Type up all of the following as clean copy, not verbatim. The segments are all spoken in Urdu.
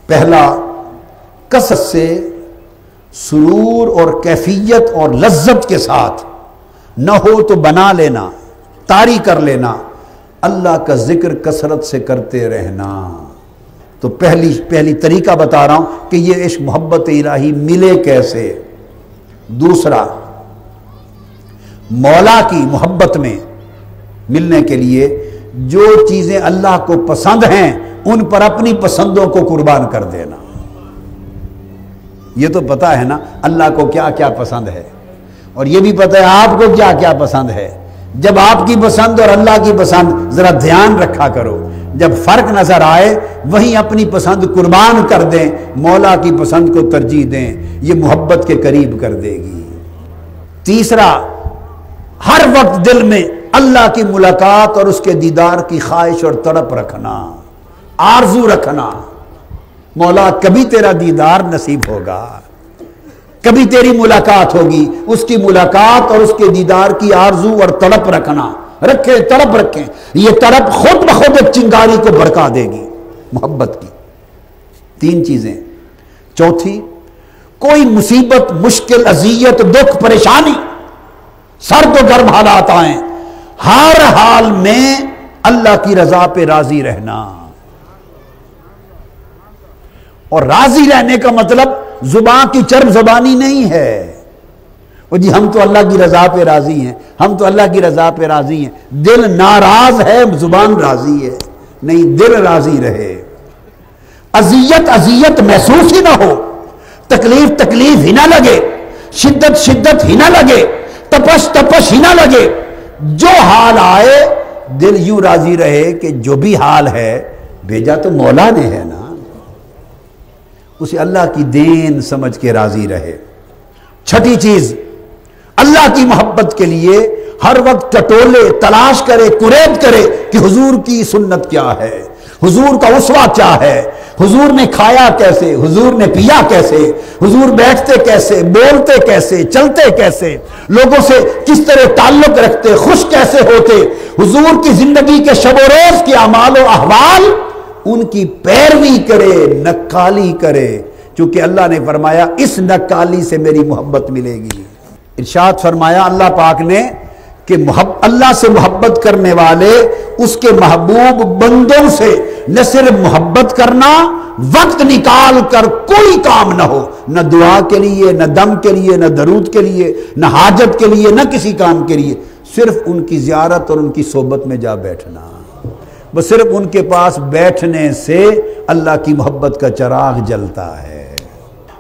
پہلا، کثرت سے سرور اور کیفیت اور لذت کے ساتھ، نہ ہو تو بنا لینا، طاری کر لینا، اللہ کا ذکر کثرت سے کرتے رہنا۔ تو پہلی طریقہ بتا رہا ہوں کہ یہ عشق محبت الہی ملے کیسے۔ دوسرا، مولا کی محبت میں ملنے کے لیے جو چیزیں اللہ کو پسند ہیں ان پر اپنی پسندوں کو قربان کر دینا۔ یہ تو پتا ہے نا اللہ کو کیا کیا پسند ہے، اور یہ بھی پتا ہے آپ کو کیا کیا پسند ہے۔ جب آپ کی پسند اور اللہ کی پسند ذرا دھیان رکھا کرو، جب فرق نظر آئے وہیں اپنی پسند قربان کر دیں، مولا کی پسند کو ترجیح دیں، یہ محبت کے قریب کر دے گی۔ تیسرا، ہر وقت دل میں اللہ کی ملاقات اور اس کے دیدار کی خواہش اور تڑپ رکھنا، آرزو رکھنا۔ مولا کبھی تیرا دیدار نصیب ہوگا، کبھی تیری ملاقات ہوگی، اس کی ملاقات اور اس کے دیدار کی آرزو اور تڑپ رکھنا، رکھیں تڑپ رکھیں، یہ تڑپ خود بخود ایک چنگاری کو بھڑکا دے گی محبت کی۔ تین چیزیں۔ چوتھی، کوئی مصیبت، مشکل، اذیت، دکھ، پریشانی، سرد و گرم حالات آئیں، ہر حال میں اللہ کی رضا پہ راضی رہنا۔ اور راضی رہنے کا مطلب زبان کی چرب زبانی نہیں ہے، وہ جی ہم تو اللہ کی رضا پہ راضی ہیں، ہم تو اللہ کی رضا پہ راضی ہیں۔ دل ناراض ہے، زبان راضی ہے، نہیں، دل راضی رہے۔ اذیت محسوس ہی نہ ہو، تکلیف ہی نہ لگے، شدت ہی نہ لگے، تپش ہی نہ لگے، جو حال آئے دل یوں راضی رہے کہ جو بھی حال ہے بھیجا تو مولا نے ہے نا، اسے اللہ کی دین سمجھ کے راضی رہے۔ چھٹی چیز، اللہ کی محبت کے لیے ہر وقت ٹٹولے، تلاش کرے، قریب کرے کہ حضور کی سنت کیا ہے، حضور کا اسوہ کیا ہے، حضور نے کھایا کیسے، حضور نے پیا کیسے، حضور بیٹھتے کیسے، بولتے کیسے، چلتے کیسے، لوگوں سے کس طرح تعلق رکھتے، خوش کیسے ہوتے، حضور کی زندگی کے شب و روز کے اعمال و احوال، ان کی پیروی کرے، نقالی کرے، چونکہ اللہ نے فرمایا اس نقالی سے میری محبت ملے گی۔ ارشاد فرمایا اللہ پاک نے کہ اللہ سے محبت کرنے والے اس کے محبوب بندوں سے نہ صرف محبت کرنا، وقت نکال کر کوئی کام نہ ہو، نہ دعا کے لیے، نہ دم کے لیے، نہ درود کے لیے، نہ حاجت کے لیے، نہ کسی کام کے لیے، صرف ان کی زیارت اور ان کی صحبت میں جا بیٹھنا۔ بس صرف ان کے پاس بیٹھنے سے اللہ کی محبت کا چراغ جلتا ہے۔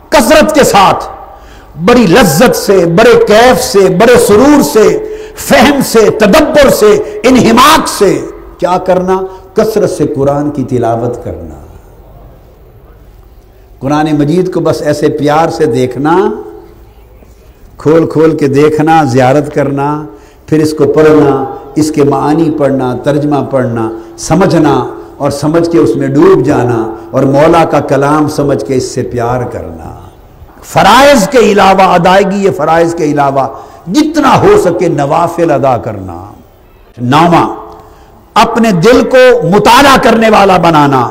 کثرت کے ساتھ، بڑی لذت سے، بڑے کیف سے، بڑے سرور سے، فہم سے، تدبر سے، انہماک سے کیا کرنا؟ کثرت سے قرآن کی تلاوت کرنا۔ قرآن مجید کو بس ایسے پیار سے دیکھنا، کھول کے دیکھنا، زیارت کرنا، پھر اس کو پڑھنا، اس کے معانی پڑھنا، ترجمہ پڑھنا، سمجھنا، اور سمجھ کے اس میں ڈوب جانا، اور مولا کا کلام سمجھ کے اس سے پیار کرنا۔ فرائض کے علاوہ، ادائیگی فرائض کے علاوہ جتنا ہو سکے نوافل ادا کرنا۔ نامہ، اپنے دل کو مطالعہ کرنے والا بنانا،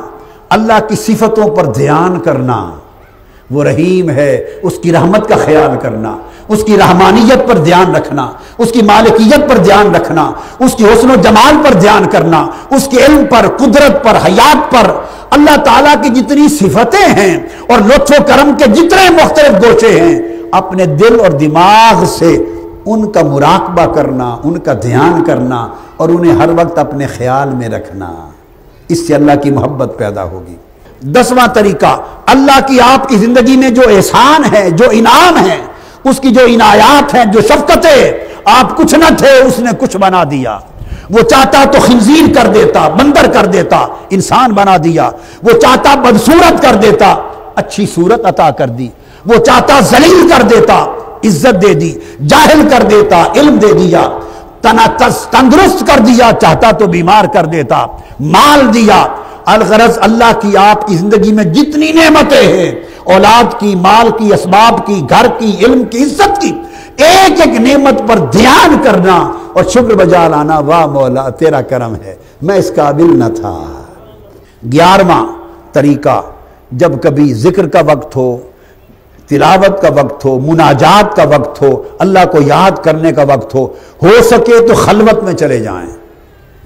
اللہ کی صفتوں پر دھیان کرنا، وہ رحیم ہے، اس کی رحمت کا خیال کرنا، اس کی رحمانیت پر دھیان رکھنا، اس کی مالکیت پر دھیان رکھنا، اس کی حسن و جمال پر دھیان کرنا، اس کے علم پر، قدرت پر، حیات پر، اللہ تعالیٰ کی جتنی صفتیں ہیں اور لطف و کرم کے جتنے مختلف گوشے ہیں، اپنے دل اور دماغ سے ان کا مراقبہ کرنا، ان کا دھیان کرنا، اور انہیں ہر وقت اپنے خیال میں رکھنا۔ اس سے اللہ کی محبت پیدا ہوگی۔ 10واں طریقہ، اللہ کی آپ کی زندگی میں جو احسان ہے، جو انعام ہے، اس کی جو عنایات ہیں، جو شفقتیں، آپ کچھ نہ تھے، اس نے کچھ بنا دیا۔ وہ چاہتا تو خنزیر کر دیتا، بندر کر دیتا، انسان بنا دیا۔ وہ چاہتا بدصورت کر دیتا، اچھی صورت عطا کر دی۔ وہ چاہتا ذلیل کر دیتا، عزت دے دی۔ جاہل کر دیتا، علم دے دیا۔ تندرست کر دیا، چاہتا تو بیمار کر دیتا۔ مال دیا۔ الغرض اللہ کی آپ کی زندگی میں جتنی نعمتیں ہیں، اولاد کی، مال کی، اسباب کی، گھر کی، علم کی، عزت کی، ایک ایک نعمت پر دھیان کرنا اور شکر بجا لانا، واہ مولا تیرا کرم ہے، میں اس قابل نہ تھا۔ 11واں طریقہ، جب کبھی ذکر کا وقت ہو، تلاوت کا وقت ہو، مناجات کا وقت ہو، اللہ کو یاد کرنے کا وقت ہو سکے تو خلوت میں چلے جائیں،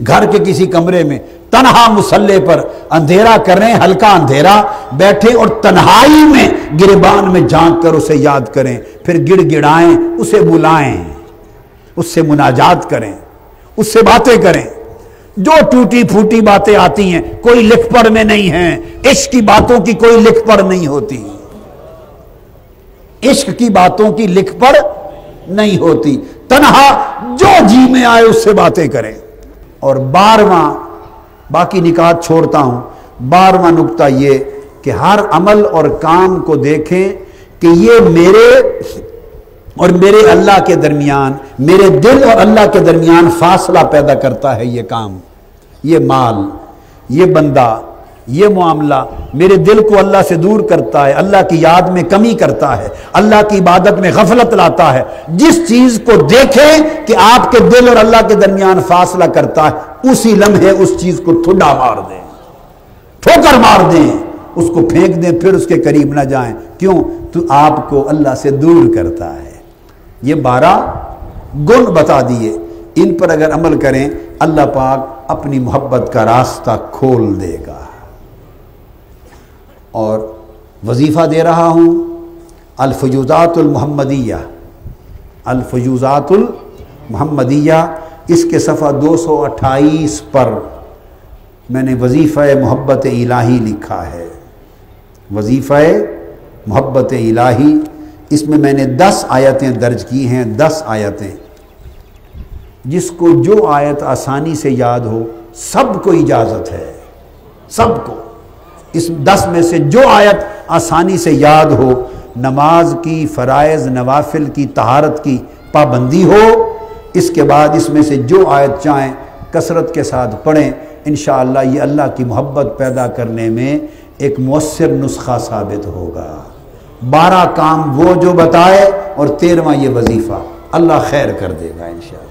گھر کے کسی کمرے میں تنہا مصلی پر اندھیرا کریں، ہلکا اندھیرا بیٹھیں اور تنہائی میں گریبان میں جھانک کر اسے یاد کریں، پھر گڑ گڑائیں، اسے بلائیں، اس سے مناجات کریں، اس سے باتیں کریں۔ جو ٹوٹی پھوٹی باتیں آتی ہیں کوئی لکھ پڑھ میں نہیں ہیں، عشق کی باتوں کی کوئی لکھ پڑھ نہیں ہوتی، عشق کی باتوں کی لکھ پڑھ نہیں ہوتی، تنہا جو جی میں آئے اس سے باتیں کریں۔ اور 12واں، باقی نکات چھوڑتا ہوں، 12واں نقطہ یہ کہ ہر عمل اور کام کو دیکھیں کہ یہ میرے اور میرے اللہ کے درمیان، میرے دل اور اللہ کے درمیان فاصلہ پیدا کرتا ہے یہ کام، یہ مال، یہ بندہ، یہ معاملہ میرے دل کو اللہ سے دور کرتا ہے، اللہ کی یاد میں کمی کرتا ہے، اللہ کی عبادت میں غفلت لاتا ہے۔ جس چیز کو دیکھیں کہ آپ کے دل اور اللہ کے درمیان فاصلہ کرتا ہے، اسی لمحے اس چیز کو ٹھڈا مار دیں، ٹھوکر مار دیں، اس کو پھینک دیں، پھر اس کے قریب نہ جائیں۔ کیوں؟ تو آپ کو اللہ سے دور کرتا ہے۔ یہ 12 گن بتا دیے، ان پر اگر عمل کریں اللہ پاک اپنی محبت کا راستہ کھول دے گا۔ اور وظیفہ دے رہا ہوں، الفیوضات المحمدیہ، الفیوضات المحمدیہ، اس کے صفحہ 228 پر میں نے وظیفہ محبت الہی لکھا ہے، وظیفہ محبت الہی۔ اس میں نے 10 آیتیں درج کی ہیں، 10 آیتیں، جس کو جو آیت آسانی سے یاد ہو سب کو اجازت ہے، سب کو اس 10 میں سے جو آیت آسانی سے یاد ہو، نماز کی، فرائض نوافل کی، طہارت کی پابندی ہو، اس کے بعد اس میں سے جو آیت چاہیں کثرت کے ساتھ پڑھیں، انشاءاللہ یہ اللہ کی محبت پیدا کرنے میں ایک مؤثر نسخہ ثابت ہوگا۔ 12 کام وہ جو بتائے اور 13واں یہ وظیفہ، اللہ خیر کر دے گا انشاءاللہ۔